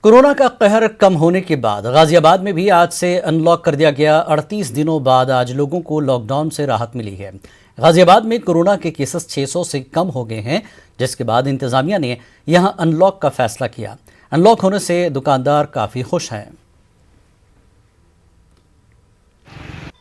Corona का कहर कम होने के बाद गाजियाबाद में भी आज से अनलॉक कर दिया गया। 38 दिनों बाद आज लोगों को लॉकडाउन से राहत मिली है। गाजियाबाद में कोरोना के केसेस 600 से कम हो गए हैं, जिसके बाद इंतजामिया ने यहां अनलॉक का फैसला किया। अनलॉक होने से दुकानदार काफी खुश हैं।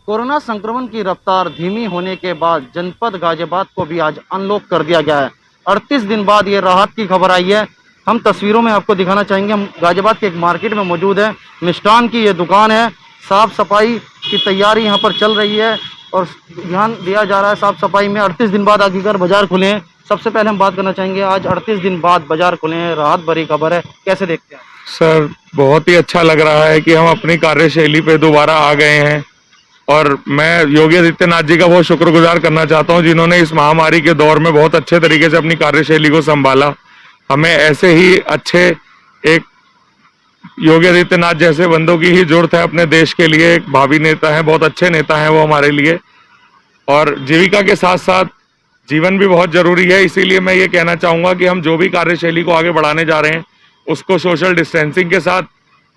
कोरोना संक्रमण की रफ्तार धीमी होने के बाद जनपद गाजियाबाद को भी आज अनलॉक कर दिया गया है। 38 दिन बाद ये राहत की खबर आई है। हम तस्वीरों में आपको दिखाना चाहेंगे। हम गाजियाबाद के एक मार्केट में मौजूद है। मिष्ठान की ये दुकान है। साफ सफाई की तैयारी यहाँ पर चल रही है और ध्यान दिया जा रहा है साफ सफाई में। 38 दिन बाद आखिरकार बाजार खुले हैं। सबसे पहले हम बात करना चाहेंगे, आज 38 दिन बाद बाजार खुले हैं, राहत भरी खबर है, कैसे देखते हैं? सर, बहुत ही अच्छा लग रहा है कि हम अपनी कार्यशैली पे दोबारा आ गए हैं और मैं योगी आदित्यनाथ जी का बहुत शुक्रगुजार करना चाहता हूं, जिन्होंने इस महामारी के दौर में बहुत अच्छे तरीके से अपनी कार्यशैली को संभाला। हमें ऐसे ही अच्छे एक योगी आदित्यनाथ जैसे बंदों की ही जरूरत है अपने देश के लिए। एक भावी नेता है, बहुत अच्छे नेता हैं वो हमारे लिए, और जीविका के साथ साथ जीवन भी बहुत जरूरी है। इसीलिए मैं ये कहना चाहूँगा कि हम जो भी कार्यशैली को आगे बढ़ाने जा रहे हैं उसको सोशल डिस्टेंसिंग के साथ,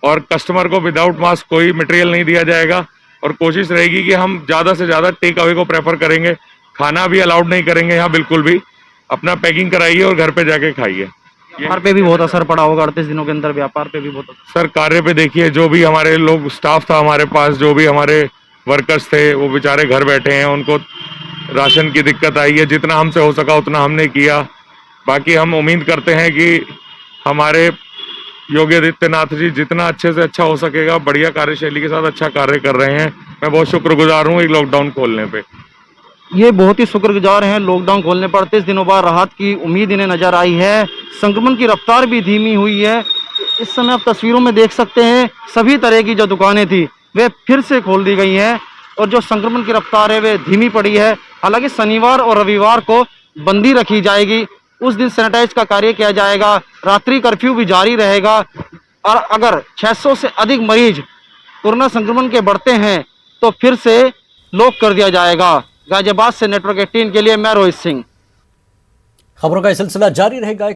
और कस्टमर को विदाउट मास्क कोई मटेरियल नहीं दिया जाएगा, और कोशिश रहेगी कि हम ज़्यादा से ज़्यादा टेक अवे को प्रेफर करेंगे। खाना भी अलाउड नहीं करेंगे यहाँ बिल्कुल भी। अपना पैकिंग कराइए और घर पे जाके खाइए। व्यापार पे भी बहुत असर पड़ा होगा 38 दिनों के अंदर, व्यापार पे भी बहुत असर। सर, कार्य पे देखिए, जो भी हमारे लोग स्टाफ था हमारे पास, जो भी हमारे वर्कर्स थे, वो बेचारे घर बैठे हैं, उनको राशन की दिक्कत आई है। जितना हमसे हो सका उतना हमने किया। बाकी हम उम्मीद करते हैं कि हमारे योगी आदित्यनाथ जी जितना अच्छे से अच्छा हो सकेगा, बढ़िया कार्यशैली के साथ अच्छा कार्य कर रहे हैं। मैं बहुत शुक्रगुजार हूँ एक लॉकडाउन खोलने पे। ये बहुत ही शुक्रगुजार हैं। लॉकडाउन खोलने पर 38 दिनों बाद राहत की उम्मीद इन्हें नजर आई है। संक्रमण की रफ्तार भी धीमी हुई है। इस समय आप तस्वीरों में देख सकते हैं, सभी तरह की जो दुकानें थी वे फिर से खोल दी गई हैं, और जो संक्रमण की रफ्तार है वे धीमी पड़ी है। हालांकि शनिवार और रविवार को बंदी रखी जाएगी, उस दिन सैनिटाइज का कार्य किया जाएगा। रात्रि कर्फ्यू भी जारी रहेगा, और अगर 600 से अधिक मरीज कोरोना संक्रमण के बढ़ते हैं तो फिर से लॉक कर दिया जाएगा। गाजियाबाद से नेटवर्क 18 के लिए मैं रोहित सिंह। खबरों का सिलसिला जारी रहेगा।